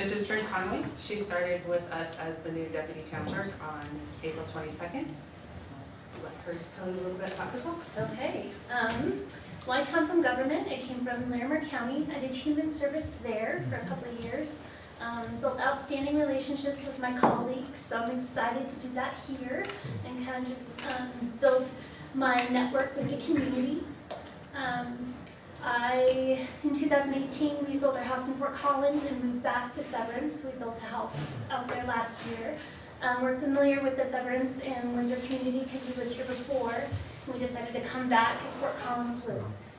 This is Trin Conway. She started with us as the new deputy town clerk on April 22nd. Let her tell you a little bit about herself. Okay. Well, I come from government. I came from Larimer County. I did human service there for a couple of years. Built outstanding relationships with my colleagues, so I'm excited to do that here and kind of just build my network with the community. In 2018, we sold our house in Fort Collins and moved back to Severance. We built a house out there last year. We're familiar with the Severance and Windsor community because we lived here before. We decided to come back because Fort Collins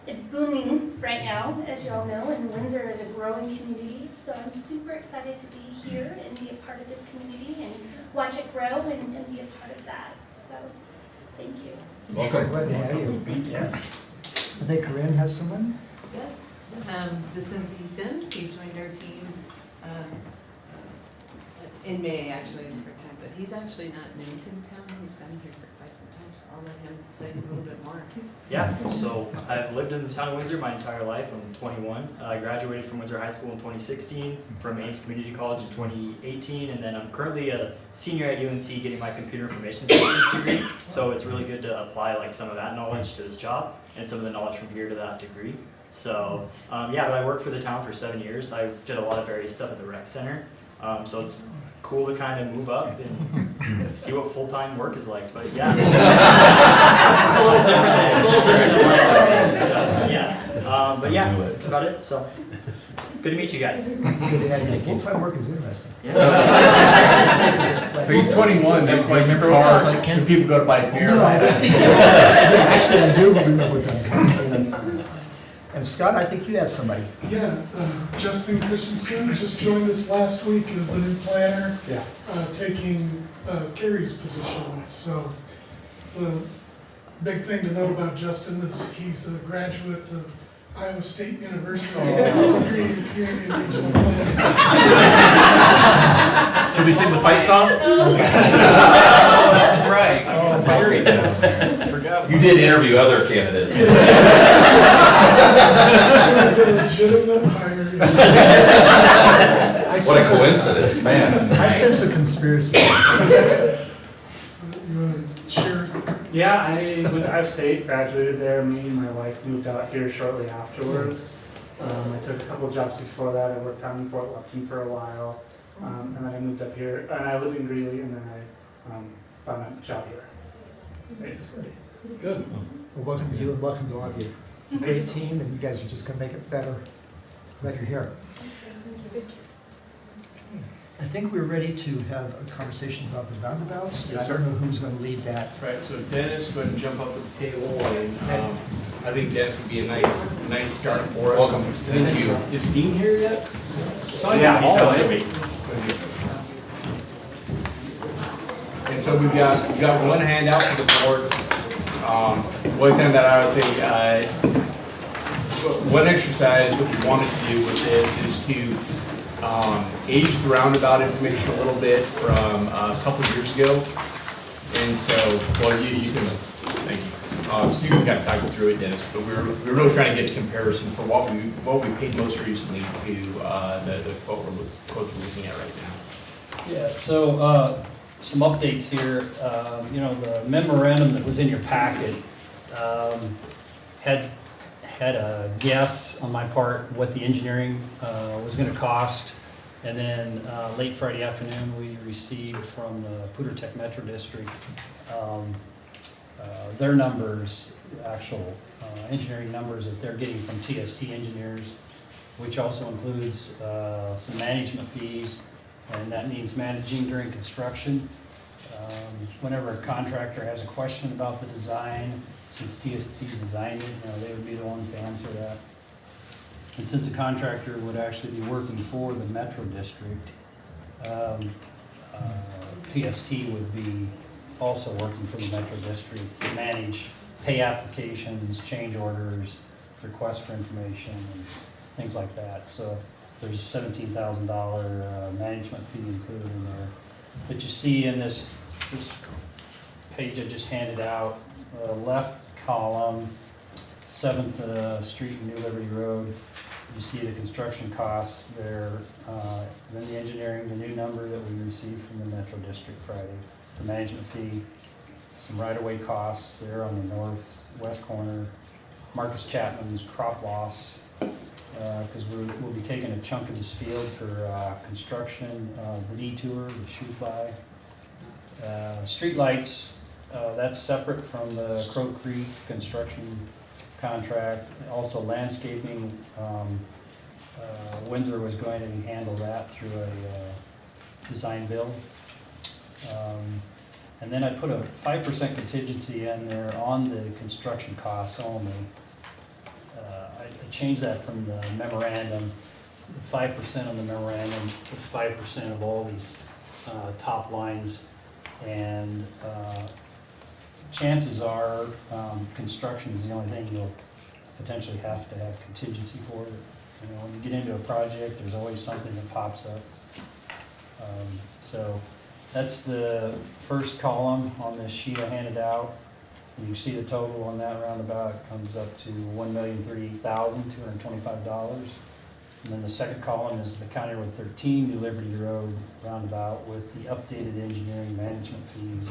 it's booming right now, as you all know, and Windsor is a growing community. So I'm super excited to be here and be a part of this community and watch it grow and be a part of that. So thank you. Welcome. Glad to have you. Thank you. Yes. I think Corinne has someone. Yes, this is Ethan. He joined our team in May, actually, for time, but he's actually not new to town. He's been here for quite some time, so I'll let him tell you a little bit more. Yeah, so I've lived in the town of Windsor my entire life. I'm 21. I graduated from Windsor High School in 2016, from Ames Community College in 2018, and then I'm currently a senior at UNC getting my computer information systems degree. So it's really good to apply like some of that knowledge to this job and some of the knowledge from here to that degree. So yeah, but I worked for the town for 7 years. I did a lot of various stuff at the rec center. So it's cool to kind of move up and see what full-time work is like, but yeah. It's a little different than so yeah. But yeah, that's about it, so. Good to meet you guys. Good to have you. Full-time work is interesting. So he's 21, that's why your car, when people go to buy beer. No, yeah, actually, I do remember that. And Scott, I think you have somebody. Yeah, Justin Christensen just joined us last week as the new planner, Yeah. taking Carrie's position. So the big thing to know about Justin is he's a graduate of Iowa State University. Degree in Community and Regional Planning. Should we sing the fight song? That's right. Oh, Very does. Forgot. You did interview other candidates. It was a legitimate hire. What a coincidence, man. I sense a conspiracy. You want to share? Yeah, I went to Iowa State, graduated there. Me and my wife moved out here shortly afterwards. I took a couple of jobs before that. I worked down in Fort Lumpkin for a while, and then I moved up here. And I live in Greeley, and then I found a job here, basically. Good. Well, welcome to you and welcome to all of you. It's a great team and you guys are just going to make it better. Glad you're here. I think we're ready to have a conversation about the roundabouts. Yes, I don't sir. know who's going to lead that. Right, so Dennis, go ahead and jump up to the table, and I think Dennis would be a nice start for us. Welcome. Thank you. Is Dean here yet? Yeah, he's out there. And so we've got one handout for the board. One thing that I would say, one exercise that we wanted to do with this is to age the roundabout information a little bit from a couple of years ago. And so, well, you can, thank you. So you can kind of cycle through it, Dennis, but we're really trying to get a comparison for what we paid most recently to the quote we're looking at right now. Yeah, so some updates here. You know, the memorandum that was in your packet had a guess on my part what the engineering was going to cost. And then late Friday afternoon, we received from the Poudre Tech Metro District their numbers, actual engineering numbers that they're getting from TST engineers, which also includes some management fees, and that means managing during construction. Whenever a contractor has a question about the design, since TST designed it, you know, they would be the ones to answer that. And since the contractor would actually be working for the Metro District, TST would be also working for the Metro District to manage pay applications, change orders, requests for information, and things like that. So there's a $17,000 management fee included in there. But you see in this page I just handed out, left column, 7th Street and New Liberty Road. you see the construction costs there, then the engineering, the new number that we received from the Metro District Friday, the management fee, some right-of-way costs there on the northwest corner, Marcus Chapman's crop loss, because we'll be taking a chunk of this field for construction, the detour, the shoe fly. Streetlights, that's separate from the Crow Creek construction contract. Also landscaping, Windsor was going to handle that through a design build. And then I put a 5% contingency in there on the construction costs only. I changed that from the memorandum. 5% on the memorandum is 5% of all these top lines. And chances are, construction is the only thing you'll potentially have to have contingency for. You know, when you get into a project, there's always something that pops up. So that's the first column on this sheet I handed out. And you see the total on that roundabout comes up to $1,038,225. And then the second column is the County Road 13, New Liberty Road roundabout with the updated engineering management fees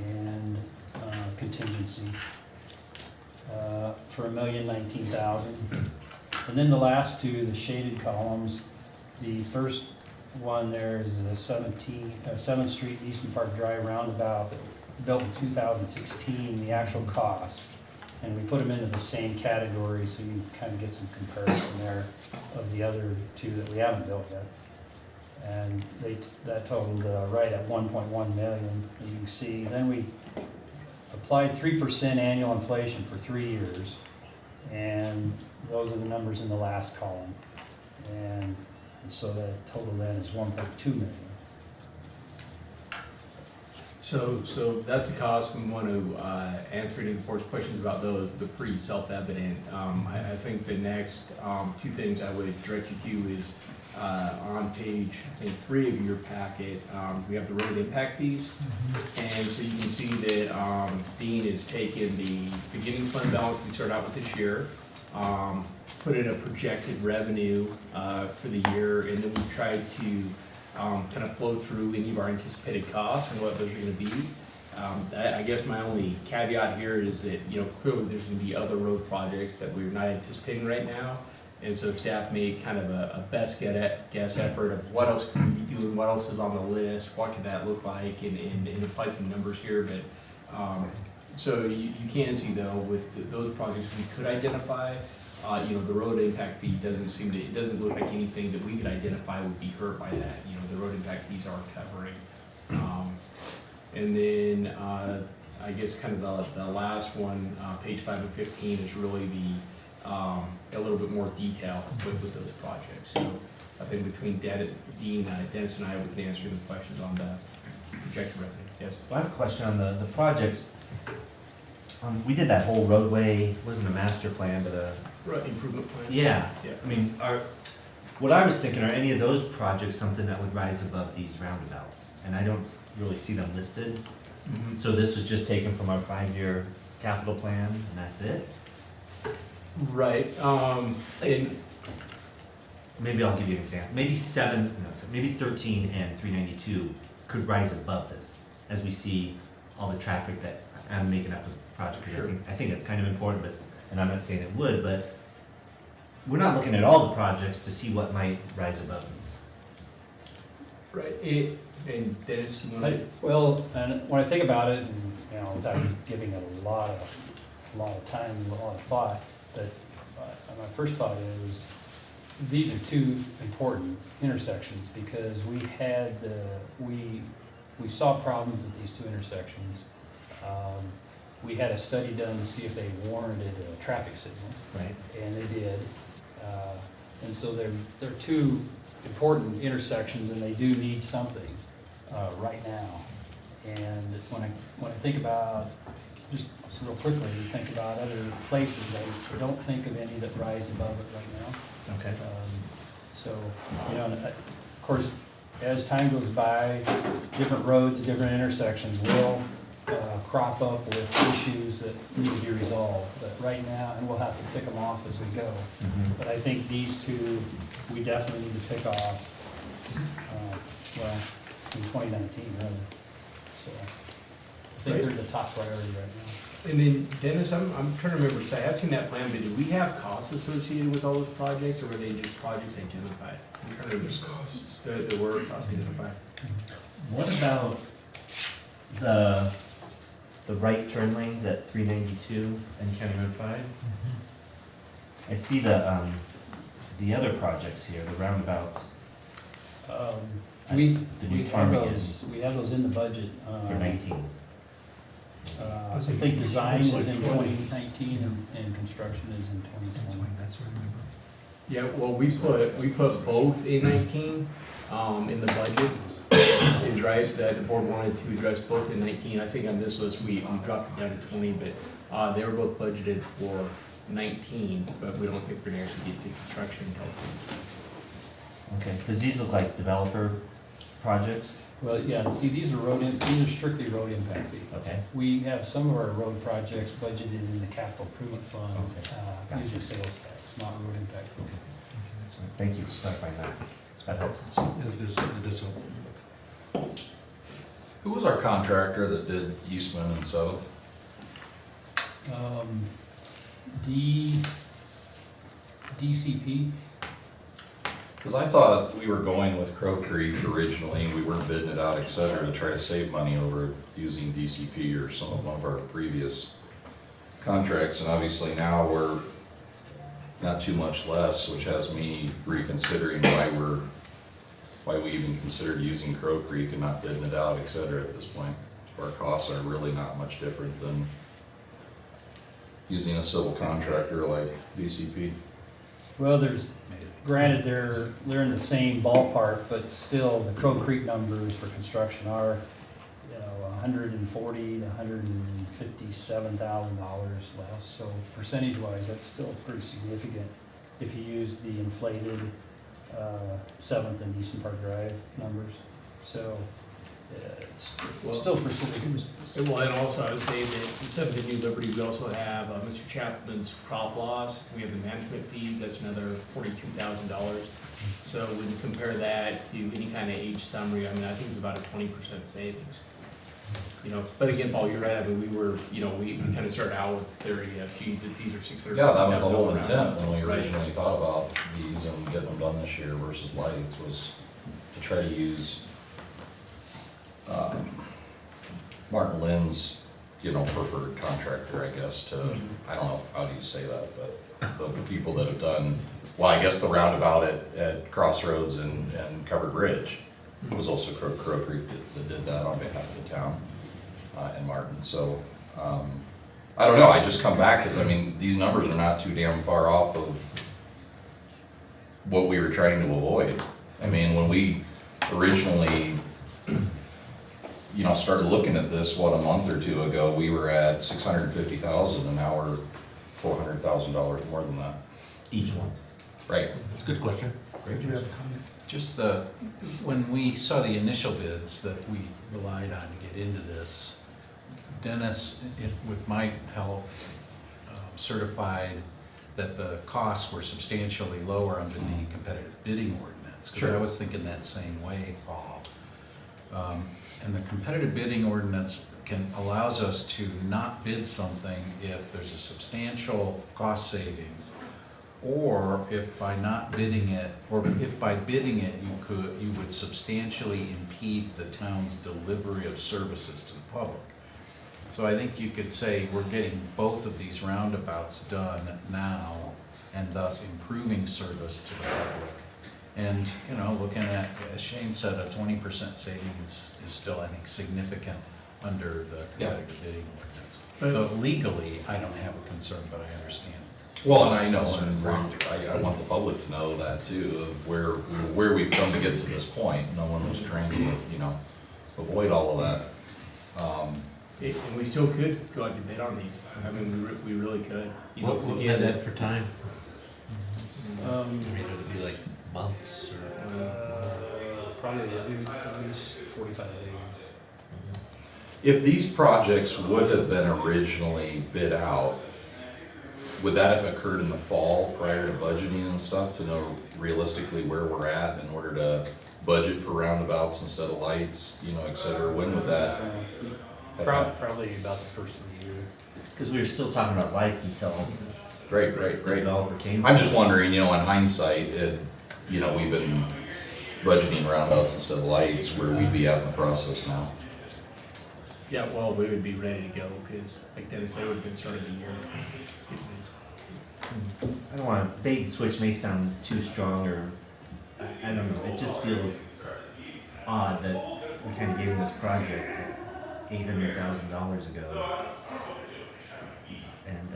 and contingency for $1,019,000. And then the last two, the shaded columns, the first one there is the 7th Street Eastern Park Drive roundabout that built in 2016, the actual cost. And we put them into the same category so you kind of get some comparison there of the other two that we haven't built yet. And that totaled right at 1.1 million, as you can see. Then we applied 3% annual inflation for 3 years. And those are the numbers in the last column. And so the total then is 1.2 million. So that's a cost. We want to answer any of the board's questions about the pretty self-evident. I think the next two things I would direct you to is on page, I think, 3 of your packet, we have the road impact fees. And so you can see that Dean has taken the beginning fund balance we started out with this year, put in a projected revenue for the year, and then we tried to kind of flow through any of our anticipated costs and what those are going to be. I guess my only caveat here is that, you know, clearly there's going to be other road projects that we're not anticipating right now. And so staff made kind of a best guess effort of what else could we be doing, what else is on the list, what could that look like, and apply some numbers here. But so you can see though, with those projects we could identify, you know, the road impact fee it doesn't look like anything that we could identify would be hurt by that. You know, the road impact fees are covering. And then I guess kind of the last one, page 5 and 15 is really a little bit more detail with those projects. So I think between Dean, Dennis and I, we can answer the questions on the projected revenue. Yes? I have a question on the projects. We did that whole roadway, wasn't a master plan, but a... Road improvement plan? Yeah. Yeah. I mean, what I was thinking, are any of those projects something that would rise above these roundabouts? And I don't really see them listed. Mm-hmm. So this was just taken from our 5-year capital plan, and that's it? Right. And maybe I'll give you an example. Maybe 13 and 392 could rise above this as we see all the traffic that I'm making up the project. Sure. I think it's kind of important, and I'm not saying it would, but we're not looking at all the projects to see what might rise above these. right. And Dennis, you want to? Well, and when I think about it, and, you know, without giving it a lot of time and a lot of thought, but my first thought is, these are two important intersections because we saw problems at these two intersections. We had a study done to see if they warranted a traffic signal. Right. And they did. And so they're two important intersections and they do need something right now. And when I think about, just real quickly, think about other places, I don't think of any that rise above it right now. Okay. So, you know, of course, as time goes by, different roads, different intersections will crop up with issues that need to be resolved. But right now, and we'll have to pick them off as we go. Mm-hmm. But I think these two, we definitely need to pick off, well, in 2019, really. So I think they're the top priority right now. And then Dennis, I'm trying to remember, 'cause I have seen that plan, but do we have costs associated with all those projects, or were they just projects identified? I'm trying to remember. There's costs. There were costs identified. What about the right turn lanes at 392 and County Road 5? I see the other projects here, the roundabouts We the new have Ptarmigan those in the budget. for 19. I think design is in 2019 and construction is in 2020. Yeah, well, we put both in 19, in the budget. Address that the board wanted to address both in 19. I think on this list, we dropped it down to 20, but they were both budgeted for 19, but we don't think we're gonna actually get to construction until. Okay, because these look like developer projects. Well, yeah, see, these are strictly road impact fees. Okay. We have some of our road projects budgeted in the capital improvement fund, Okay. using sales tax, not road impact. Thank you for clarifying that. That helps. Who was our contractor that did Eastman and South? DCP, Because I thought we were going with Crow Creek originally, and we weren't bidding it out, et cetera, to try to save money over using DCP or one of our previous contracts, and obviously now we're not too much less, which has me reconsidering why we even considered using Crow Creek and not bidding it out, et cetera, at this point. Our costs are really not much different than using a civil contractor like DCP. well, granted, they're in the same ballpark, but still, the Crow Creek numbers for construction are, $140,000 to $157,000 less. So percentage-wise, that's still pretty significant if you use the inflated 7th and Eastern Park Drive numbers. So it's still significant. Well, and also I would say that instead of the New Liberty, we also have Mr. Chapman's crop loss. We have the management fees, that's another $42,000. So when you compare that to any kind of age summary, I mean, I think it's about a 20% savings. But again, Paul, you're right, I mean, we kind of started out with theory of, geez, if these are 600. Yeah, that was the whole intent when we Right. originally thought about these and getting them done this year versus lights, was to try to use Martin Lynn's, preferred contractor, I guess, to, I don't know, how do you say that, but the people that have done, well, I guess the roundabout at Crossroads and Covered Bridge was also Crow Creek that did that on behalf of the town, and Martin, so, I don't know, I just come back, because, I mean, these numbers are not too damn far off of what we were trying to avoid. I mean, when we originally, started looking at this, a month or two ago, we were at $650,000, and now we're $400,000 more than that. Each one. Right. That's a good question. Great choice. Just when we saw the initial bids that we relied on to get into this, Dennis, with my help, certified that the costs were substantially lower under the competitive bidding ordinance. Because I was thinking that same way, Paul. And the competitive bidding ordinance allows us to not bid something if there's a substantial cost savings, or if by not bidding it, or if by bidding it, you would substantially impede the town's delivery of services to the public. So I think you could say we're getting both of these roundabouts done now, and thus improving service to the public. And, looking at, as Shane said, a 20% savings is still, I think, significant under the competitive bidding ordinance. So legally, I don't have a concern, but I understand. Well, and I know, and I want the public to know that too, of where we've come to get to this point. No one was trying to, avoid all of that. And we still could go out to bid on these. I mean, we really could. What would get that for time? Um, It'd be like months or? Probably at least 45 days. If these projects would have been originally bid out, would that have occurred in the fall prior to budgeting and stuff to know realistically where we're at in order to budget for roundabouts instead of lights, you know, et cetera? When would that have happened? Probably about the first of the year. Because we were still talking about lights until Great, the developer came. I'm just wondering, you know, in hindsight, you know, we've been budgeting roundabouts instead of lights, where we'd be at in the process now. Yeah, well, we would be ready to go, because like Dennis said, it would have been started a year. I don't want, bait and switch may sound too strong, or, I don't know, it just feels odd that we kind of gave him this project $800,000 ago. And,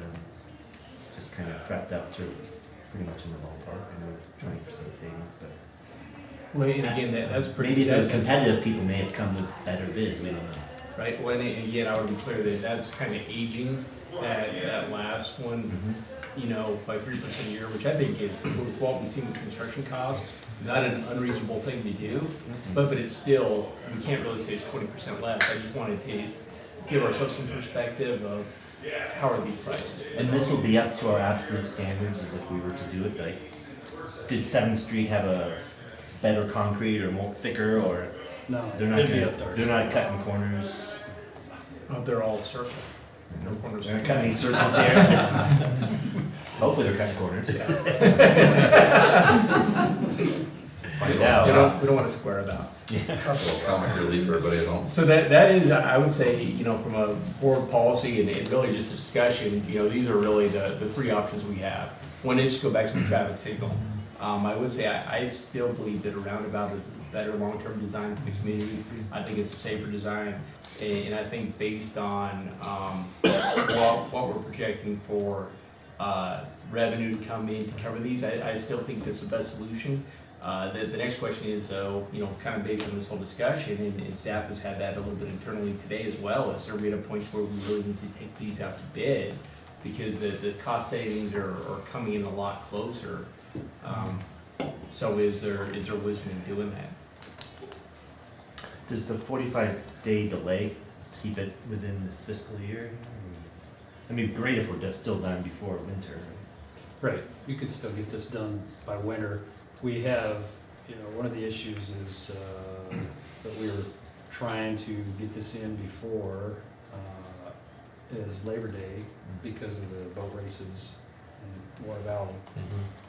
just kind of crept up to pretty much in the ballpark, I know 20% savings, but. Well, and again, that's pretty. Maybe if it was that's- competitive, people may have come with better bids, we don't know. Right, well, and again, I would be clear that that's kind of aging, that last one, you know, by 3% a year, which I think is, with what we've seen with construction costs, not an unreasonable thing to do, but it's still, we can't really say it's 20% less. I just wanted to give ourselves some perspective of how are these prices. And this will be up to our absolute standards as if we were to do it, like, did 7th Street have a better concrete or more thicker, or No, they're not it'd be gonna, up there. they're not cutting corners? Oh, they're all circle. No corners. They're not cutting circles here? Hopefully they're cutting corners. Find out. We don't want to square it out. A little comic relief for everybody at home. So that is, I would say, you know, from a board policy and really just a discussion, you know, these are really the three options we have. One is to go back to the traffic signal. I would say I still believe that a roundabout is a better long-term design for the community. I think it's a safer design, and I think based on what we're projecting for revenue to come in to cover these, I still think that's the best solution. The next question is, you know, kind of based on this whole discussion, and staff has had that a little bit internally today as well, is there we at a point where we really need to take these out to bid, because the cost savings are coming in a lot closer. So is there wisdom in doing that? Does the 45-day delay keep it within the fiscal year? I mean, great if we're still done before winter. Right, you could still get this done by winter. We have, you know, one of the issues is that we were trying to get this in before is Labor Day because of the boat races in Water Valley.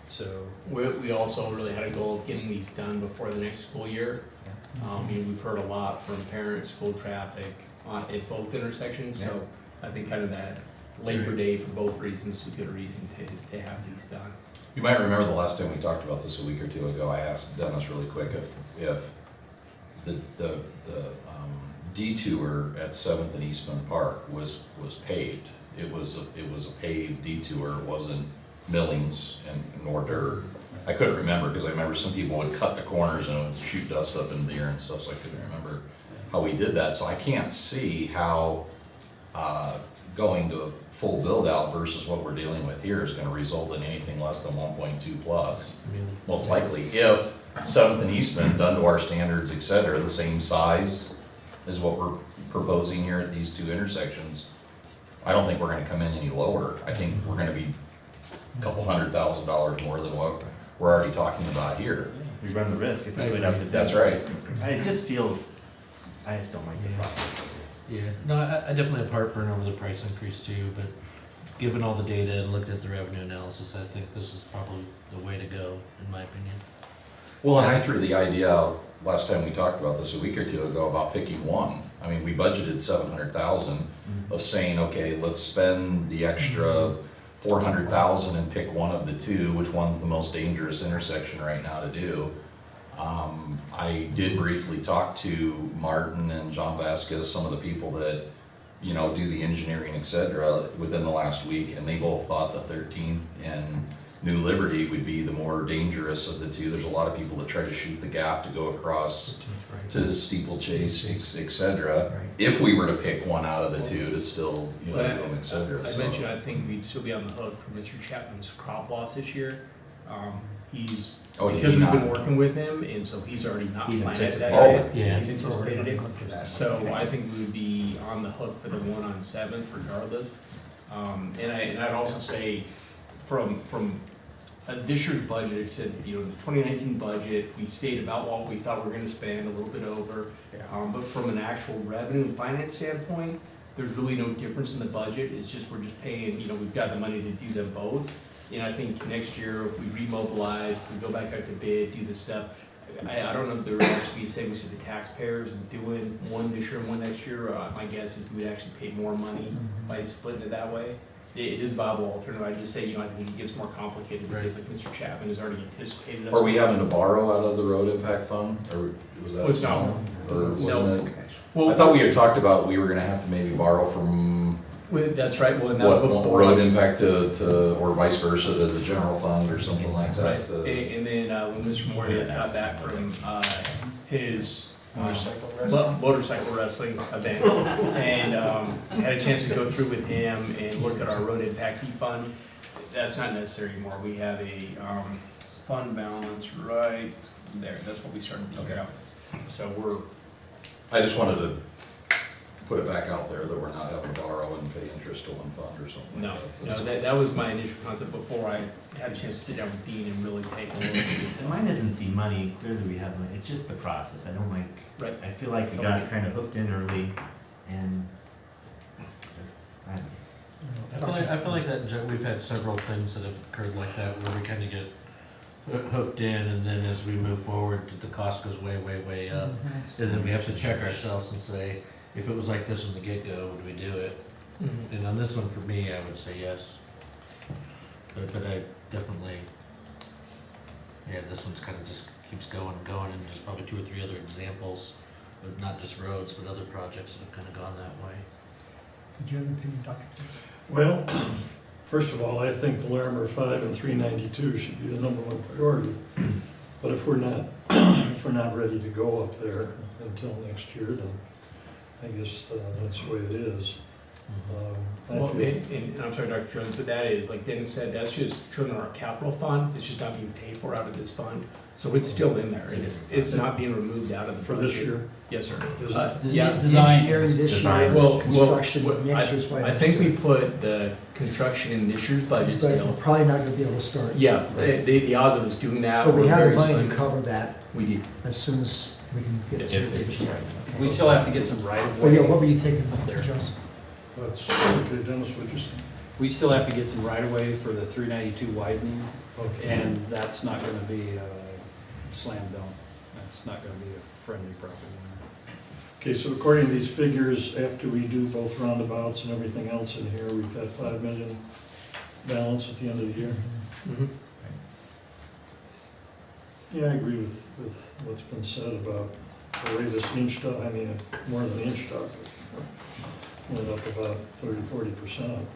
So, We also really had a goal of getting these done before the next school year. You know, we've heard a lot from parents, school traffic at both intersections, so I think kind of that Labor Day for both reasons is a good reason to have these done. You might remember the last time we talked about this a week or two ago, I asked Dennis really quick if the detour at 7th and Eastman Park was paved. It was a paved detour, it wasn't millings and nor dirt. I couldn't remember, because I remember some people would cut the corners and it would shoot dust up into the air and stuff, so I couldn't remember how we did that. So I can't see how going to a full build out versus what we're dealing with here is gonna result in anything less than 1.2 plus. Most likely, if 7th and Eastman, done to our standards, et cetera, the same size as what we're proposing here at these two intersections, I don't think we're gonna come in any lower. I think we're gonna be a couple $100,000 more than what we're already talking about here. We run the risk if we put it up to bid. That's right. It just feels, I just don't like the process. Yeah, no, I definitely have heartburn over the price increase too, but given all the data and looking at the revenue analysis, I think this is probably the way to go, in my opinion. Well, and I threw the idea out last time we talked about this a week or two ago about picking one. I mean, we budgeted 700,000 of saying, okay, let's spend the extra 400,000 and pick one of the two, which one's the most dangerous intersection right now to do. I did briefly talk to Martin and John Vasquez, some of the people that, you know, do the engineering, et cetera, within the last week, and they both thought the 13th and New Liberty would be the more dangerous of the two. There's a lot of people that try to shoot the gap to go across to Steeplechase, et cetera. If we were to pick one out of the two to still, you know, do them, et cetera. I mentioned, I think we'd still be on the hook for Mr. Chapman's crop loss this year. he's, Oh, did because he we've been not? working with him, and so he's already not He's planned it that anticipated day. Yeah. He's anticipated it. For that. So Okay. I think we would be on the hook for the one on Seventh regardless. And I'd also say from this year's budget to, the 2019 budget, we stayed about what we thought we were gonna spend, a little bit over. Yeah. But from an actual revenue and finance standpoint, there's really no difference in the budget. It's just, we're just paying, we've got the money to do them both. And I think next year, if we remobilize, we go back out to bid, do this stuff, I don't know if there would actually be savings to the taxpayers in doing one this year and one next year. My guess is we would actually pay more money by splitting it that way. It is a viable alternative. I'd just say, I think it gets more complicated because like Mr. Chapman has already anticipated us. Are we having to borrow out of the road impact fund, or was that? Well, it's not. Or wasn't it? Well, I thought we had talked about we were gonna have to maybe borrow from That's right, well, and that was what, before. road impact to, or vice versa, to the general fund or something like Right, that. and then when Mr. Moore got back from his motorcycle wrestling event, and had a chance to go through with him and look at our road impact fee fund, that's not necessary anymore. We have a fund balance right there, that's what we started to figure out. So we're, I just wanted to put it back out there that we're not having to borrow and pay interest to one fund or something no, like that. that was my initial concept before I had a chance to sit down with Dean and really take a look. And mine isn't the money, clearly we have money, it's just the process, I don't like, Right. I feel like we got it kind of hooked in early, and I don't know. I feel like that, we've had several things that have occurred like that, where we kind of get hooked in, and then as we move forward, the cost goes way, way, way up. And then we have to check ourselves and say, if it was like this from the get-go, would we do it? And on this one, for me, I would say yes. But I definitely, this one's kind of just keeps going and going, and there's probably 2 or 3 other examples, of not just roads, but other projects that have kind of gone that way. Did you have an opinion, Dr. Jones? Well, first of all, I think the Larimer 5 and 392 should be the #1 priority. But if we're not ready to go up there until next year, then I guess that's the way it is. I Well, feel- and I'm sorry, Dr. Jones, but that is, like Dennis said, that's just shown in our capital fund, it's just not being paid for out of this fund, so it's still in there, it's not being removed out of the. For this budget. year? Yes, sir. Is it? Yeah. The engineering this Design. year, Well, construction well, next year's way. I think we put the construction in this year's budget But we're still. probably not gonna be able to start. Yeah, the odds of us doing that But were we have the very money slim. to cover that We do. as soon as we can get it. If We still have to get some right of Well, way. yeah, what were you thinking, There. Dr. Jones? That's, okay, Dennis, what'd you say? We still have to get some right of way for the 392 widening, Okay. and that's not gonna be a slam dunk. That's not gonna be a friendly property owner. Okay, so according to these figures, after we do both roundabouts and everything else in here, we've got 5 million balance at the end of the year. Mhm. Yeah, I agree with what's been said about the way this inched up, I mean, more than inched up, it went up about 30–40%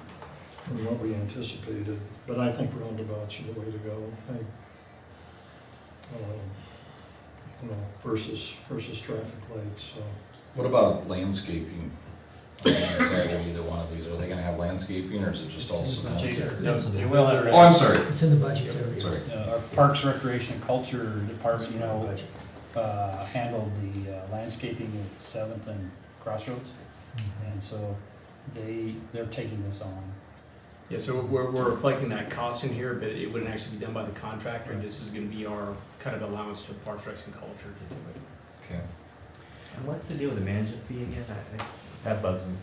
from what we anticipated, but I think roundabouts are the way to go. Versus traffic lights, so. What about landscaping? On the side of either one of these, are they gonna have landscaping, or is it just all cement? They will at Oh, I'm sorry, It's in the budget area. sorry. Our Parks, Recreation, and Culture Department, Budget. handled the landscaping at 7th and Crossroads, and so they're taking this on. Yeah, so we're reflecting that cost in here, but it wouldn't actually be done by the contractor. This is gonna be our kind of allowance to Parks, Recs, and Culture to do it. Okay. And what's the deal with the management fee again? That bugs me.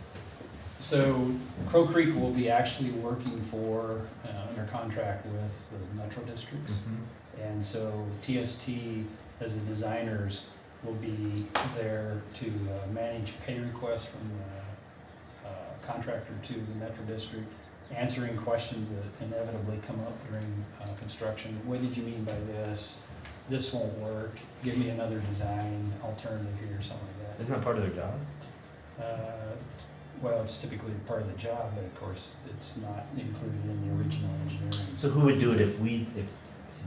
So Crow Creek will be actually working for, under contract with the Metro Districts. And so TST, as the designers, will be there to manage pay requests from the contractor to the Metro District, answering questions that inevitably come up during construction. What did you mean by this? This won't work. Give me another design alternative here, something like that. Isn't that part of their job? Well, it's typically part of the job, but of course, it's not included in the original engineering. So who would do it if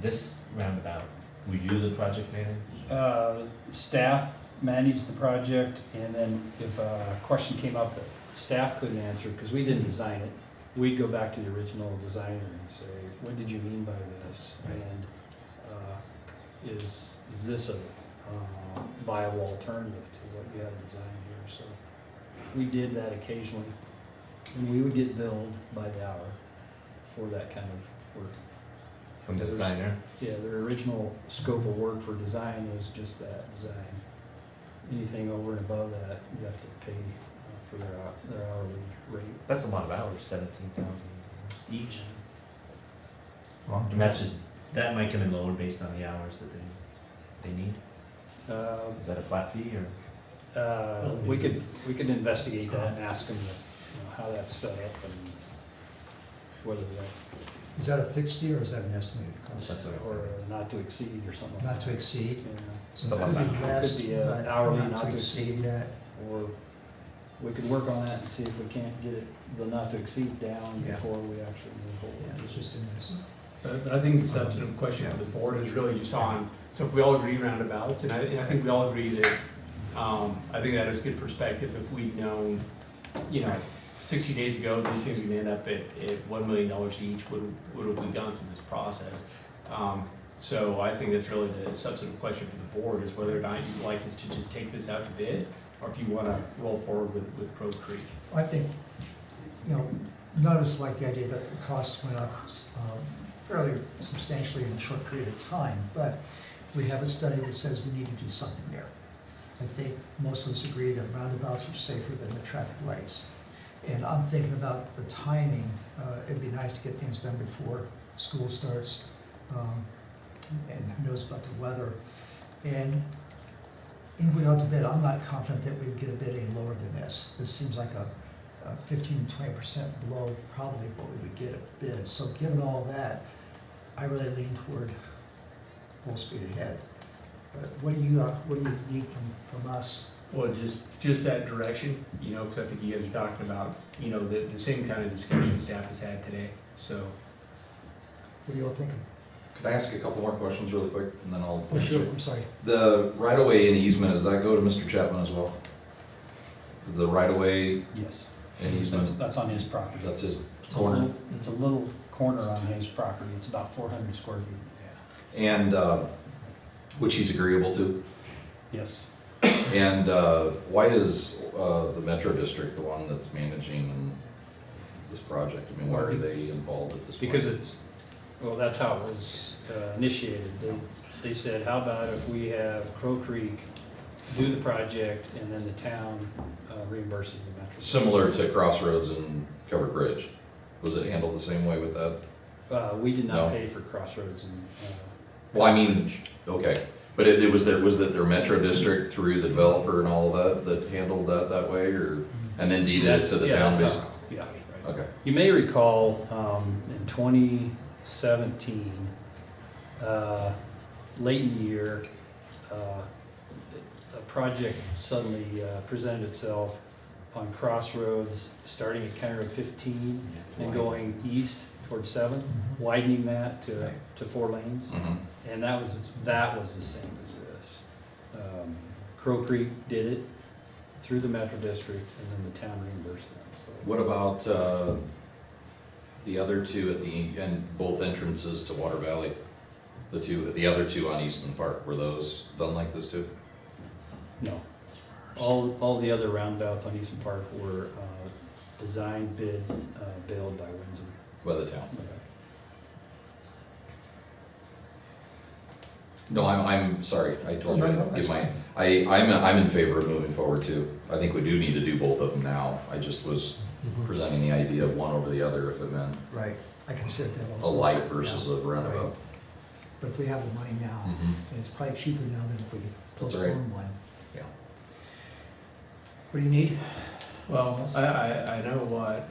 this roundabout, would you the project manager? Staff managed the project, and then if a question came up that staff couldn't answer, because we didn't design it, we'd go back to the original designer and say, what did you mean by this? Right. And is this a viable alternative to what you have designed here? So we did that occasionally, and we would get billed by the hour for that kind of work. From the designer? Yeah, their original scope of work for design was just that, design. Anything over and above that, you have to pay for their hourly rate. That's a lot of hours, 17,000 each. Long And that's just, that might come in lower based on the hours that they need. Is that a flat fee or? We could investigate that and ask them, how that's set up and whether that, Is that a fixed fee or is that an estimated cost? That's what I or not to exceed or something like that. Not to exceed? Yeah. So it could be less, Could be but hourly, not to exceed that. Or we could work on that and see if we can't get it, the not to exceed down Yeah. before we actually move forward. Yeah, it's just an estimate. But I think the substantive question for the board is really just on, so if we all agree roundabouts, and I think we all agree that, I think that is good perspective if we'd known, 60 days ago, these things would end up at $1 million each, what have we done through this process? So I think that's really the substantive question for the board, is whether or not you'd like us to just take this out to bid, or if you want to roll forward with Crow Creek. I think, none of us like the idea that the costs went up fairly substantially in a short period of time, but we have a study that says we need to do something there. I think most of us agree that roundabouts are safer than the traffic lights. And I'm thinking about the timing. It'd be nice to get things done before school starts, and who knows about the weather. And in going out to bid, I'm not confident that we'd get a bid any lower than this. This seems like a 15 to 20% below probably what we would get at bid. So given all that, I really lean toward full speed ahead. But what do you need from us? Well, just that direction, because I think you guys are talking about, the same kind of discussion staff has had today, so. What are you all thinking? Could I ask a couple more questions really quick, and then I'll. Oh, sure, I'm sorry. The right-of-way and easement, does that go to Mr. Chapman as well? Is the right-of-way Yes, and easement, that's on his property. that's his It's a corner? little- It's a little corner on his property, it's about 400 square feet. And, which he's agreeable to? Yes. And why is the Metro District the one that's managing this project? I mean, why are they involved at this point? Because that's how it was initiated. They said, how about if we have Crow Creek do the project and then the town reimburses the Metro? Similar to Crossroads and Covered Bridge. Was it handled the same way with that? We did not No. pay for Crossroads and. Well, I mean, okay, but it was that their Metro District through the developer and all of that handled that way, or, and then deeded it to the town that's basically? how- Yeah, right. Okay. You may recall, in 2017, late in the year, a project suddenly presented itself on Crossroads, starting at County Road 15 and going east towards 7, widening that to 4 lanes. Mhm. And that was the same as this. Crow Creek did it through the Metro District, and then the town reimbursed them, so. What about the other two at the end, both entrances to Water Valley? The other two on Eastman Park, were those done like this too? No. All the other roundabouts on Eastern Park were designed, bid, built by Windsor. By the town? No, I'm sorry, I told you, No, I'd that's give my, fine. I'm in favor of moving forward too. I think we do need to do both of them now. I just was presenting the idea of one over the other if it meant Right, I can sit that a also. light versus a Right. roundabout. But if we have the money now, Mhm. and it's probably cheaper now than if we That's right. postpone one, yeah. What do you need? Well, I know what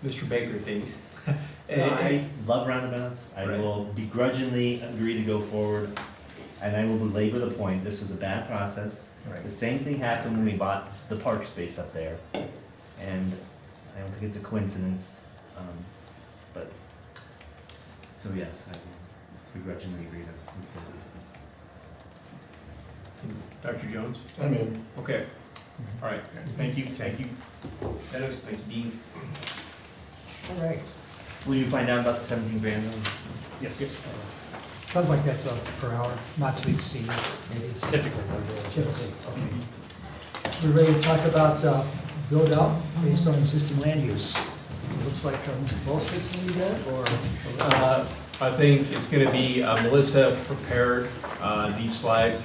Mr. Baker thinks. I love roundabouts. I Right. will begrudgingly agree to go forward, and I will belabor the point. This was a bad process. Right. The same thing happened when we bought the park space up there, and I don't think it's a coincidence. But so yes, I will begrudgingly agree to move forward. Dr. Jones? I'm in. Okay, all right, thank you, Dennis, thank you, Dean. All right, Will you find out about the 17 grand? Yes. Sounds like that's a per hour, not to exceed, maybe it's Typical. typically, okay. We're ready to talk about build out based on existing land use. It looks like both states need that, or? I think it's gonna be, Melissa prepared these slides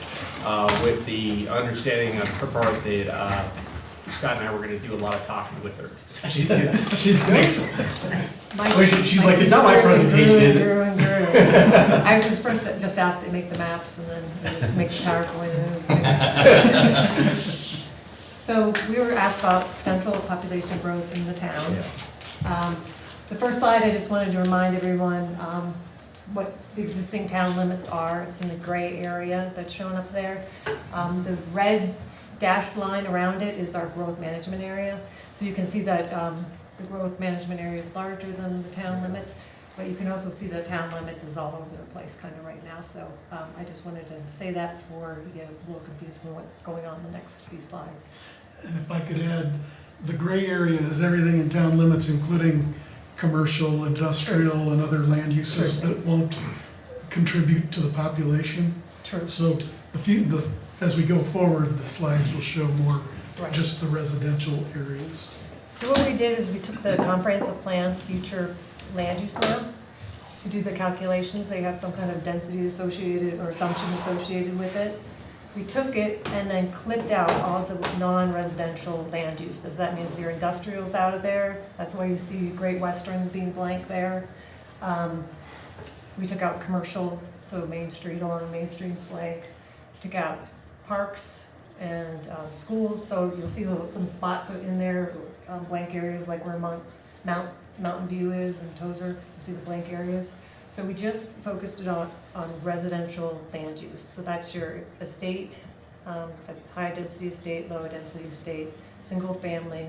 with the understanding on her part that Scott and I were gonna do a lot of talking with her. So she's like, it's not my presentation, is it? I was first just asked to make the maps and then just make the PowerPoint. So we were asked about potential population growth in the town. The first slide, I just wanted to remind everyone what the existing town limits are. It's in the gray area that's shown up there. The red dashed line around it is our growth management area. So you can see that the growth management area is larger than the town limits, but you can also see the town limits is all over the place kind of right now. So I just wanted to say that before you get a little confused with what's going on in the next few slides. And if I could add, the gray area is everything in town limits, including commercial, industrial, and other land uses that won't contribute to the population. True. So as we go forward, the slides will show more Right. just the residential areas. So what we did is we took the comprehensive plan's future land use map to do the calculations. They have some kind of density associated or assumption associated with it. We took it and then clipped out all the non-residential land uses. That means your industrial's out of there. That's why you see Great Western being blank there. We took out commercial, so Main Street, along Main Street's blank. Took out parks and schools, so you'll see some spots in there, blank areas like where Mountain View is and Tozer. You see the blank areas. So we just focused it on residential land use. So that's your estate, that's high density estate, low density estate, single family,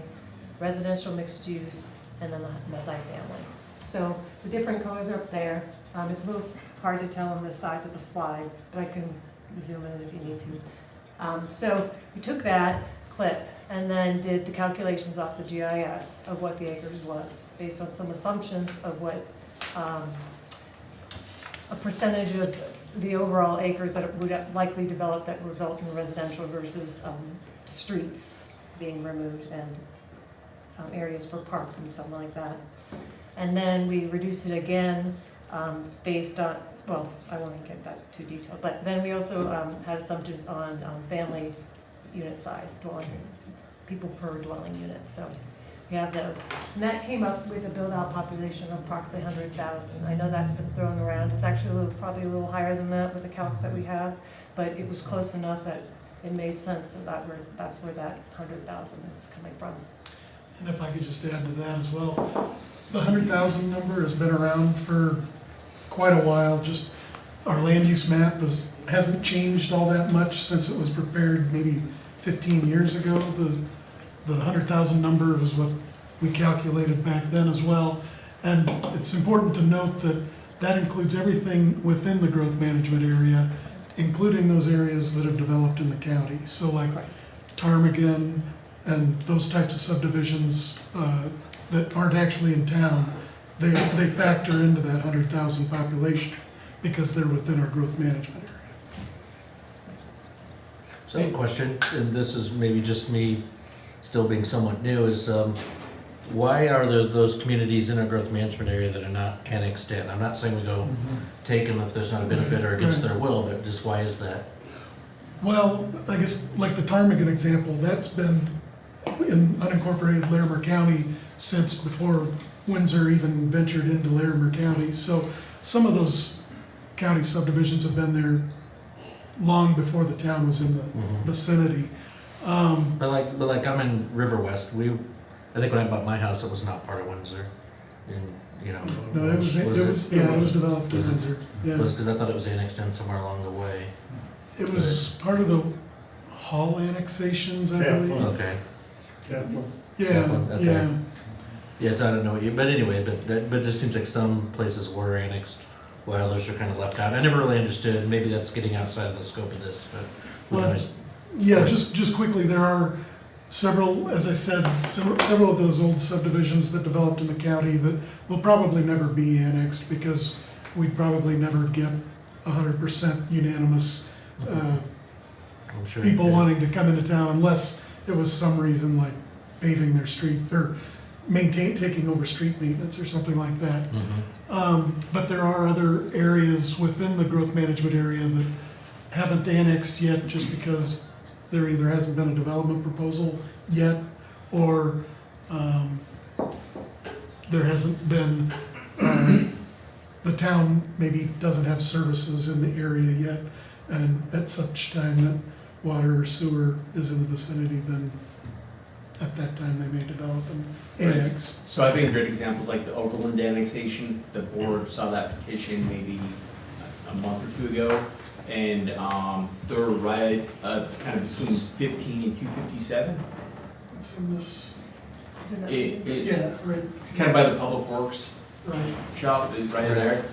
residential mixed use, and then the multifamily. So the different colors are up there. It's a little hard to tell on the size of the slide, but I can zoom in if you need to. So we took that clip and then did the calculations off the GIS of what the acres was, based on some assumptions of what a percentage of the overall acres that would likely develop that result in residential versus streets being removed and areas for parks and something like that. And then we reduced it again based on, well, I won't get that too detailed, but then we also had assumptions on family unit size, people per dwelling unit. So we have those. And that came up with a build-out population of approximately 100,000. I know that's been thrown around. It's actually probably a little higher than that with the calcs that we have, but it was close enough that it made sense. So that's where that 100,000 is coming from. And if I could just add to that as well, the 100,000 number has been around for quite a while. Just our land use map hasn't changed all that much since it was prepared maybe 15 years ago. The 100,000 number was what we calculated back then as well. And it's important to note that that includes everything within the growth management area, including those areas that have developed in the county. So like Ptarmigan and those types of subdivisions that aren't actually in town, they factor into that 100,000 population because they're within our growth management area. Same question, and this is maybe just me still being somewhat new, is why are there those communities in our growth management area that are not annexed in? I'm not saying we go take them if there's not a benefit or against their will, but just why is that? Well, I guess like the Ptarmigan example, that's been in unincorporated Larimer County since before Windsor even ventured into Larimer County. So some of those county subdivisions have been there long before the town was in the vicinity. But like I'm in River West. I think when I bought my house, it was not part of Windsor. And No, it was developed in Windsor. Yeah, because I thought it was annexed in somewhere along the way. it was part of the Hall annexations, I believe. Okay. Yeah, Okay. yeah. Yes, I don't know what you, but anyway, but it just seems like some places were annexed while others are kind of left out. I never really understood. Maybe that's getting outside of the scope of this, but. Well, yeah, just quickly, there are several, as I said, several of those old subdivisions that developed in the county that will probably never be annexed because we'd probably never get 100% unanimous, I'm sure. people wanting to come into town unless it was some reason like paving their street or taking over street maintenance or something like that. But there are other areas within the growth management area that haven't annexed yet just because there either hasn't been a development proposal yet or there hasn't been, the town maybe doesn't have services in the area yet. And at such time that water or sewer is in the vicinity, then at that time they may develop an annex. So I think a great example is like the Overland annexation. The board saw that petition maybe a month or two ago. And they're right, kind of between 15 and 257. It's in this, It's yeah, right, kind of by the Public Works right. shop, is right there.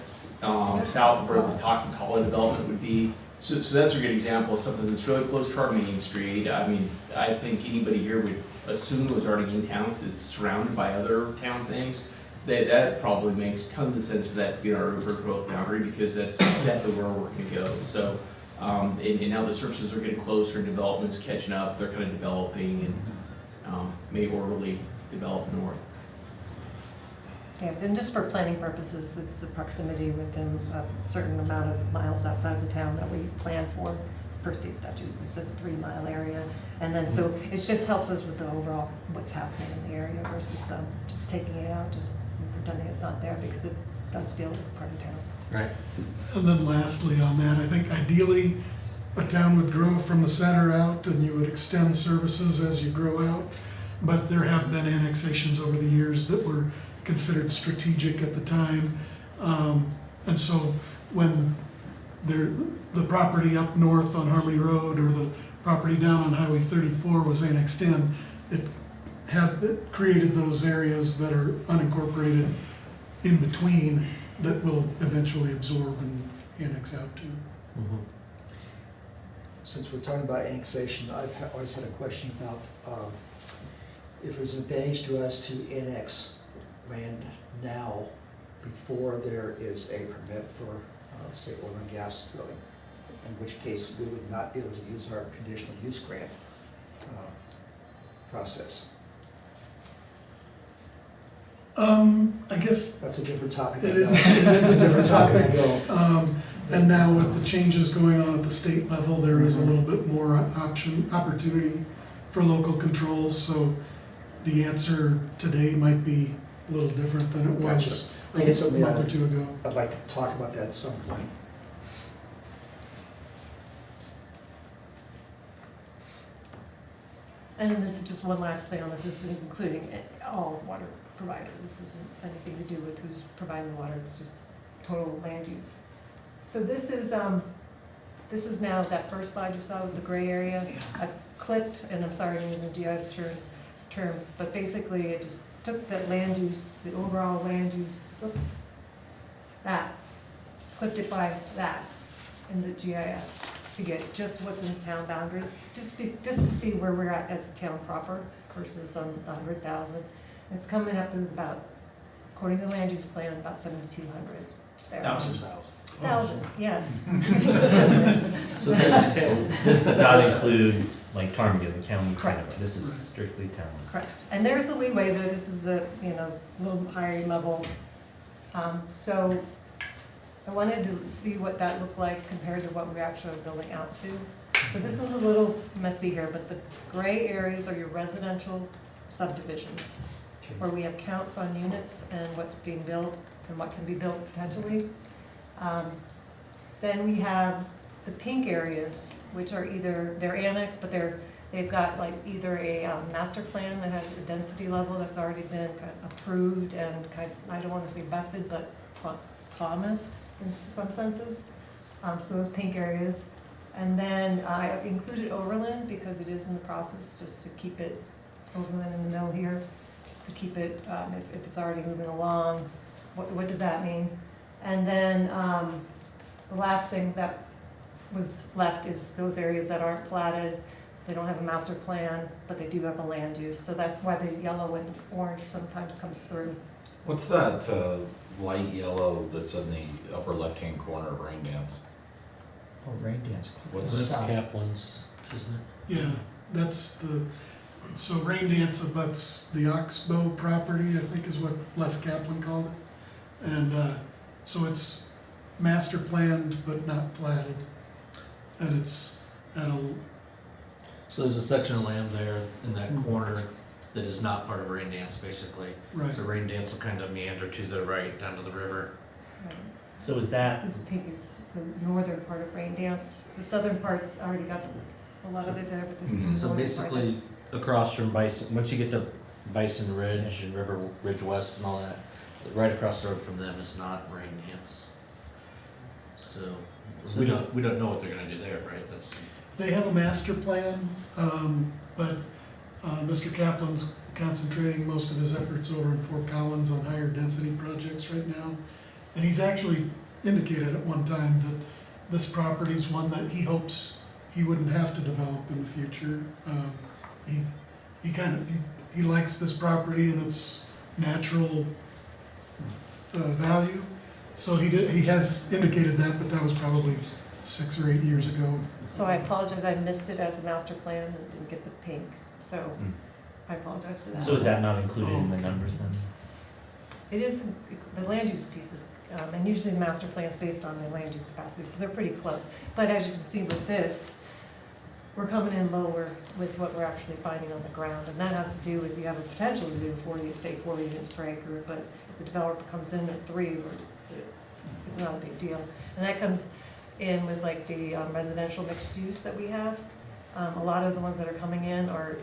South of where the Talk and Call development would be. So that's a good example of something that's really close to our main street. I mean, I think anybody here would assume it was already in town because it's surrounded by other town things. That probably makes tons of sense for that to be our overgrowth boundary because that's definitely where we're gonna go. So, and now the services are getting closer and development's catching up. They're kind of developing and may orderly develop north. Yeah, and just for planning purposes, it's the proximity within a certain amount of miles outside the town that we plan for per state statute. It says a 3-mile area. And then, so it just helps us with the overall what's happening in the area versus just taking it out, just pretending it's not there because it does feel like part of town. Right. And then lastly on that, I think ideally a town would grow from the center out and you would extend services as you grow out. But there have been annexations over the years that were considered strategic at the time. And so when the property up north on Harmony Road or the property down on Highway 34 was annexed in, it created those areas that are unincorporated in between that will eventually absorb and annex out to. Since we're talking about annexation, I've always had a question about if there's an advantage to us to annex land now before there is a permit for, say, oil and gas drilling, in which case we would not be able to use our conditional use grant process. I guess That's a different topic. it is a different topic. I know. And now with the changes going on at the state level, there is a little bit more opportunity for local controls. So the answer today might be a little different than it was I think it's a something month or two ago. I'd like to talk about that at some point. And then just one last thing on this is including all water providers. This isn't anything to do with who's providing the water, it's just total land use. So this is now that first slide you saw with the gray area. I clicked, and I'm sorry I'm using GIS terms, but basically it just took that land use, the overall land use, clipped it by that in the GIS to get just what's in town boundaries, just to see where we're at as a town proper versus 100,000. It's coming up to about, according to the land use plan, about 7,200. Thousand, yes. So this does not include like Ptarmigan, the county. Correct. This is strictly town. Correct. And there's a leeway though, this is a, little higher level. So I wanted to see what that looked like compared to what we're actually building out to. So this is a little messy here, but the gray areas are your residential subdivisions, where we have counts on units and what's being built and what can be built potentially. Then we have the pink areas, which are either, they're annexed, but they've got like either a master plan that has a density level that's already been kind of approved and kind of, I don't want to say vested, but promised in some senses. So those pink areas. And then I included Overland because it is in the process, just to keep it Overland in the middle here, just to keep it, if it's already moving along, what does that mean? And then the last thing that was left is those areas that aren't platted, they don't have a master plan, but they do have a land use. So that's why the yellow and orange sometimes comes through. What's that light yellow that's in the upper left-hand corner of Rain Dance? Oh, Rain Dance Club. What's That's South. Kaplan's, isn't it? Yeah, that's so Rain Dance abuts the Oxbow property, I think is what Les Kaplan called it. And so it's master planned but not platted. And it's at a, So there's a section of land there in that corner that is not part of Rain Dance, basically. right, So Rain Dance will kind of meander to the right down to the river. Right. So is that, This pink is the northern part of Rain Dance. The southern part's already got a lot of it there, but this is the Mhm. So northern part basically, that's. across from Bison, once you get to Bison Ridge and River Ridge West and all that, right across the road from them is not Rain Dance. So we don't know what they're gonna do there, right? That's, they have a master plan, but Mr. Kaplan's concentrating most of his efforts over in Fort Collins on higher density projects right now. And he's actually indicated at one time that this property's one that he hopes he wouldn't have to develop in the future. He likes this property and its natural value. So he has indicated that, but that was probably 6 or 8 years ago. So I apologize, I missed it as a master plan and didn't get the pink, so Mm. I apologize for that. so is that not included in the numbers then? It is, the land use pieces, and usually the master plan is based on the land use capacity, so they're pretty close. But as you can see with this, we're coming in lower with what we're actually finding on the ground. And that has to do with, you have a potential to do 4 units per acre, but if the developer comes in at 3, it's not a big deal. And that comes in with like the residential mixed use that we have. A lot of the ones that are coming in are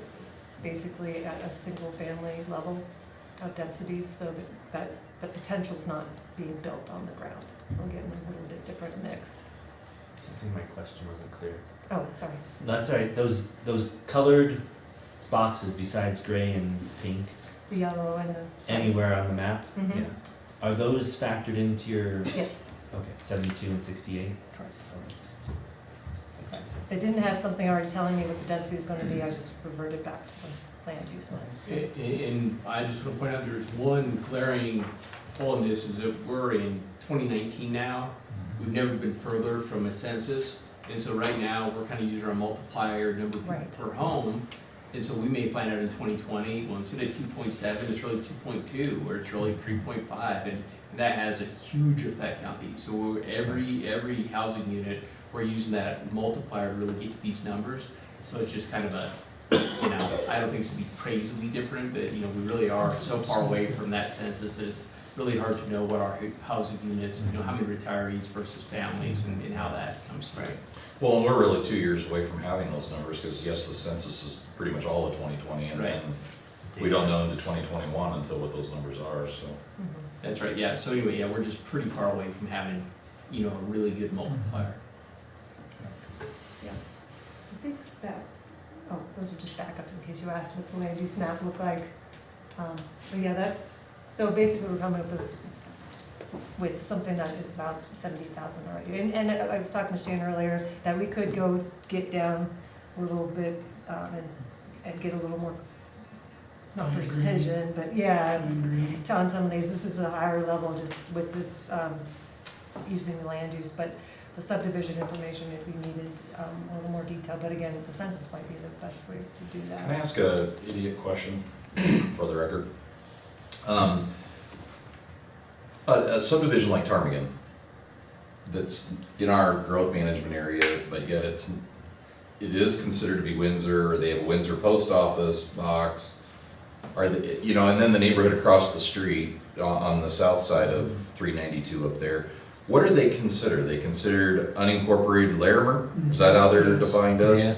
basically at a single family level of densities, so that the potential's not being built on the ground. We're getting a little bit different mix. I think my question wasn't clear. Oh, sorry. That's all right, those colored boxes besides gray and pink, The yellow and the stripes. anywhere on the map? Mhm. Yeah. Are those factored into your, Yes, okay, 72 and 68? correct. If I didn't have something already telling me what the density was gonna be, I just reverted back to the land use one. And I just want to point out, there's one glaring hole in this, is that we're in 2019 now. We've never been further from a census, and so right now, we're kind of using our multiplier number of people Right. per home. And so we may find out in 2020, well, instead of 2.7, it's really 2.2, or it's really 3.5, and that has a huge effect on these. So every housing unit, we're using that multiplier to really get to these numbers. So it's just kind of a, I don't think it's gonna be crazily different, but, we really are so far away from that census that it's really hard to know what our housing units, how many retirees versus families, and how that comes through. Well, and we're really 2 years away from having those numbers, because yes, the census is pretty much all of 2020, and Right. then we don't know into 2021 until what those numbers are, so. That's right, yeah, so anyway, yeah, we're just pretty far away from having, a really good multiplier. I think that, those are just backups in case you asked what the land use map looked like. But yeah, so basically we're coming up with something that is about 70,000 already. And I was talking to Shannon earlier that we could go get down a little bit and get a little more, not I agree. precision, but yeah, I agree. on some of these, this is a higher level just with this, using the land use, but the subdivision information if you needed a little more detail, but again, the census might be the best way to do that. Can I ask a idiot question for the record? A subdivision like Ptarmigan, that's in our growth management area, but yet it is considered to be Windsor, or they have a Windsor post office box, or and then the neighborhood across the street on the south side of 392 up there. What are they considered? Are they considered unincorporated Larimer? Is that how they're defined as? Yeah.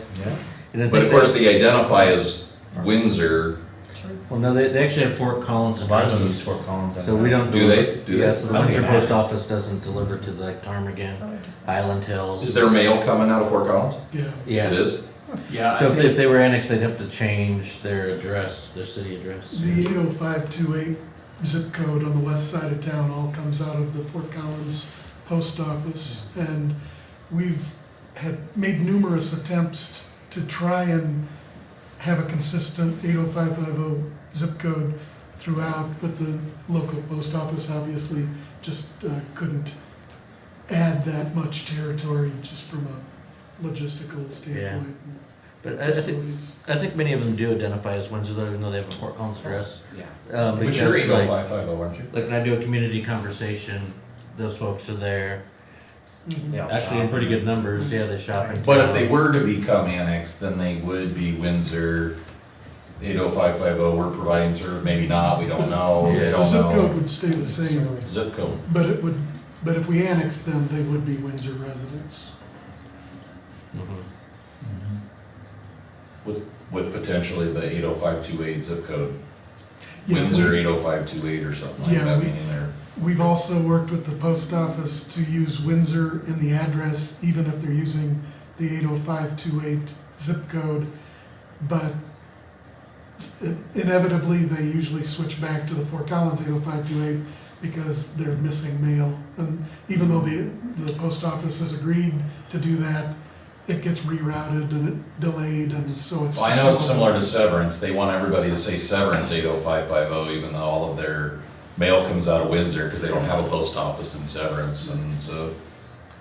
And I But think of course, they identify as Windsor. well, no, they actually have Fort Collins a lot of them use addresses. Fort Collins. So we don't. Do they? Do Yeah, they? so the Okay. Windsor Post Office doesn't deliver to like Ptarmigan, Oh, interesting. Island Hills. Is there mail coming out of Fort Collins? Yeah. Yeah. It is? Yeah. So if they were annexed, they'd have to change their address, their city address. The 80528 zip code on the west side of town all comes out of the Fort Collins post office. And we've had made numerous attempts to try and have a consistent 80550 zip code throughout, but the local post office obviously just couldn't add that much territory just from a logistical standpoint. But and I think, facilities. I think many of them do identify as Windsor, though, even though they have a Fort Collins address. Yeah. But Because you're like, 80550, aren't you? like when I do a community conversation, those folks are there. They all Actually, in shop. pretty good numbers, yeah, they shop in But if town. they were to become annexed, then they would be Windsor 80550, we're providing service, maybe not, we don't know, they The don't zip code know. would stay the same, Zip code. but if we annexed them, they would be Windsor residents. Mhm. With potentially the 80528 zip code, Yeah, Windsor 80528 or something like Yeah, that, we- meaning they're. We've also worked with the post office to use Windsor in the address, even if they're using the 80528 zip code. But inevitably, they usually switch back to the Fort Collins 80528 because they're missing mail. And even though the post office has agreed to do that, it gets rerouted and it delayed, and so it's. Well, I just know it's more- similar to Severance, they want everybody to say Severance 80550, even though all of their mail comes out of Windsor, because they don't have a post office in Severance, and so,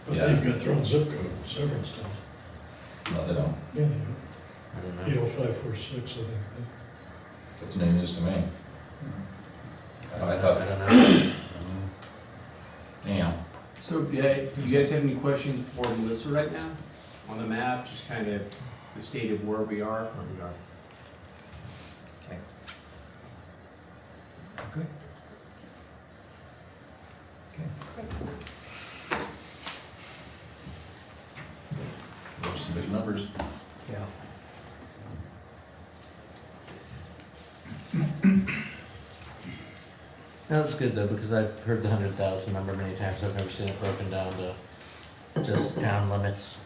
But Yeah. they've got their own zip code, Severance does. no, they don't. Yeah, I don't they know. do. 80546, I think. That's new news to me. I I thought, don't know. yeah. So, yeah, you guys have any questions for Melissa right now on the map, just kind of the state of where we are? Okay. Good. Okay. Those are some big numbers. Yeah. No, that's good though, because I've heard the 100,000 number many times. I've never seen it broken down to just town limits.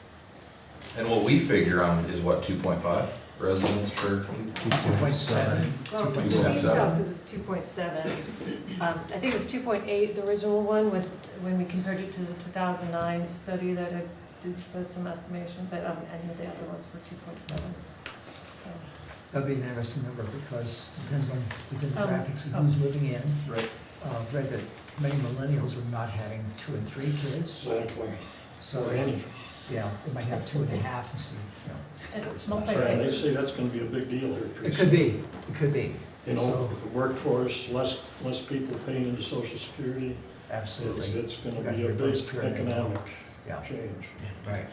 And what we figure on is what, 2.5 residents per? 2.7. Well, the 2.7. house is 2.7. I think it was 2.8, the original one, when we compared it to the 2009 study that I did some estimation, but I know the other ones were 2.7. So, That'd be an interesting number because it depends on the demographics Oh. of who's moving in. Right. Read that many millennials are not having 2 and 3 kids, Exactly. so, Or any. yeah, they might have 2.5 and see, you know. And it's That's right, they multi-family. say that's gonna be a big deal here pretty It could soon. be, it could be. You know, So- the workforce, less people paying into social security, Absolutely. it's gonna We got be to a big reverse pyramid. economic Yeah. change. Right.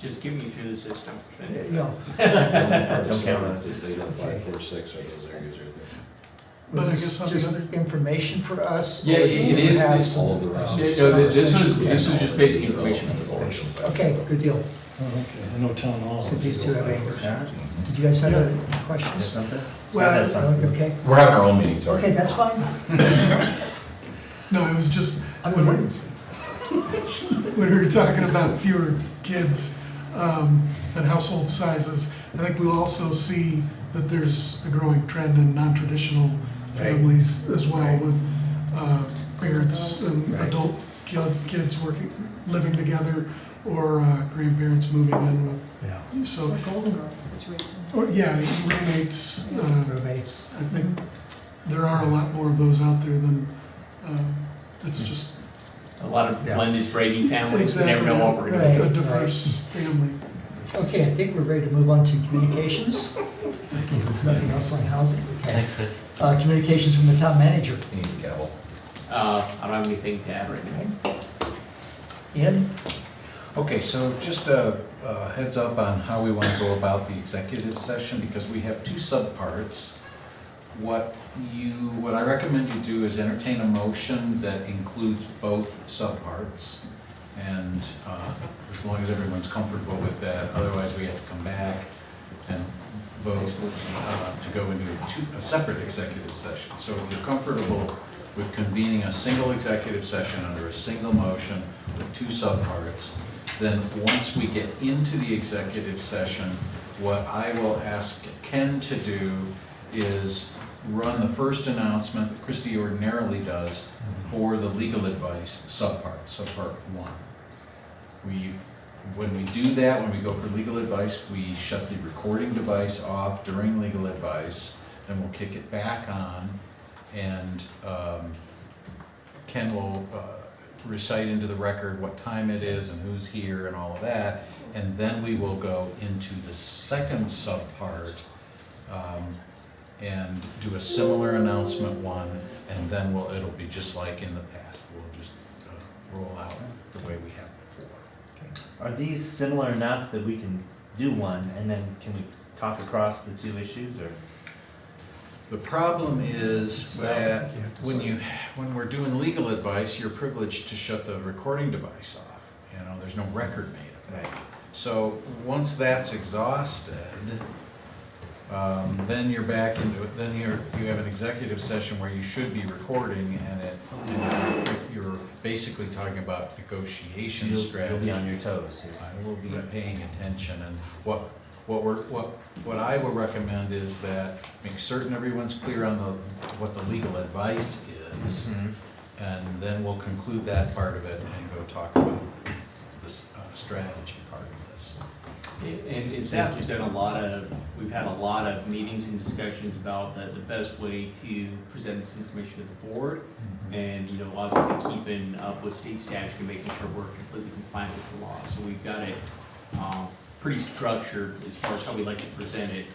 Just getting you through the system. Yeah, you know, Don't count us, it's 80546 are those areas right But I was guess this on the just other- information for us? Yeah, or it do you is. have It's some, all of the rest. uh, Yeah, no, this essential- was just basic information. Okay, good deal. Oh, okay, I know town hall. So these two have any- there. Did you guys have Yes. any questions? Something? Well, Okay, We're having our own meeting, sorry. okay, that's fine. No, it was just, I'm when waiting. when we were talking about fewer kids and household sizes, I think we'll also see that there's a growing trend in non-traditional Right. families as well, Right. with parents and Right. adult kids living together, or grandparents moving in with, Yeah. so, Or Golden Girls situation. or, yeah, roommates. Roommates. I think there are a lot more of those out there than, it's just A lot of Yeah. blended Brady families, you exactly never know what we're gonna Right. a diverse family. Okay, I think we're ready to move on to communications. There's nothing else on housing? Okay. Thanks, guys. Communications from the town manager. You need the gavel. I don't have anything to add right now. Ian? Okay, so just a heads up on how we want to go about the executive session, because we have two subparts. What I recommend you do is entertain a motion that includes both subparts. And as long as everyone's comfortable with that, otherwise we have to come back and vote to go into a separate executive session. So if you're comfortable with convening a single executive session under a single motion with two subparts, then once we get into the executive session, what I will ask Ken to do is run the first announcement that Christie ordinarily does for the legal advice subpart 1. When we do that, when we go for legal advice, we shut the recording device off during legal advice, then we'll kick it back on, and Ken will recite into the record what time it is and who's here and all of that. And then we will go into the second subpart, and do a similar announcement one, and then it'll be just like in the past. We'll just roll out the way we have before. Are these similar enough that we can do one, and then can we talk across the two issues, or? The problem is that you have to when we're doing legal advice, you're privileged to shut the recording device off. You know, there's no record made of it. So once that's exhausted, then you're back into it, then you have an executive session where you should be recording, and you're basically talking about negotiation strategy. You'll be on your toes here. I will be paying attention, and what I will recommend is that make certain everyone's clear on what the legal advice is, and then we'll conclude that part of it and go talk about this strategy part of this. And staff has done we've had a lot of meetings and discussions about the best way to present this information to the board. And, obviously keeping up with state statute and making sure we're completely compliant with the law. So we've got it pretty structured as far as how we like to present it.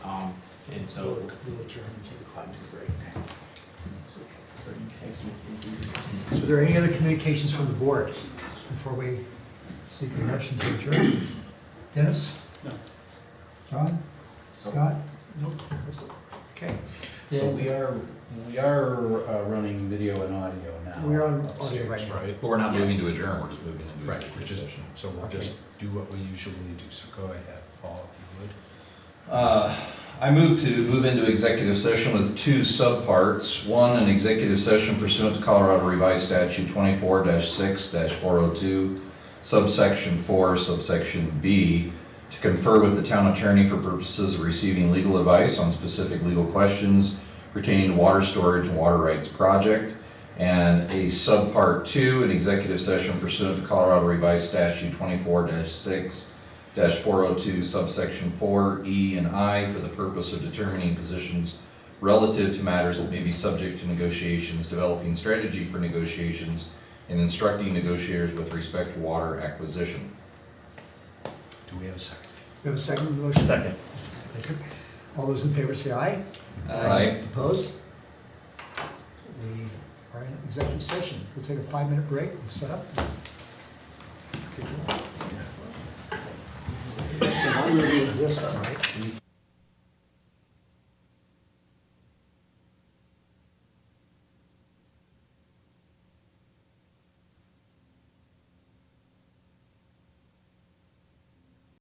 And so. We'll adjourn and take a 5-minute break. So are there any other communications from the board before we seek a motion to adjourn? Dennis? No. John? Scott? No. Okay. So Then we are running video and audio now. We're on audio upstairs, right now. But we're not moving to adjourn, we're just moving into Right, executive session. so we'll just do what we usually do, so go ahead, Paul, if you would. I move to move into executive session with two subparts. One, an executive session pursuant to Colorado Revised Statute 24-6-402, subsection 4, subsection B, to confer with the town attorney for purposes of receiving legal advice on specific legal questions pertaining to water storage and water rights project. And a subpart 2, an executive session pursuant to Colorado Revised Statute 24-6-402, subsection 4, E and I, for the purpose of determining positions relative to matters that may be subject to negotiations, developing strategy for negotiations, and instructing negotiators with respect to water acquisition. Do we have a second? we have a second on the motion? Second. Thank you. All those in favor say aye. Aye. Opposed? We are in executive session. We'll take a 5-minute break and set up. How do we do this tonight?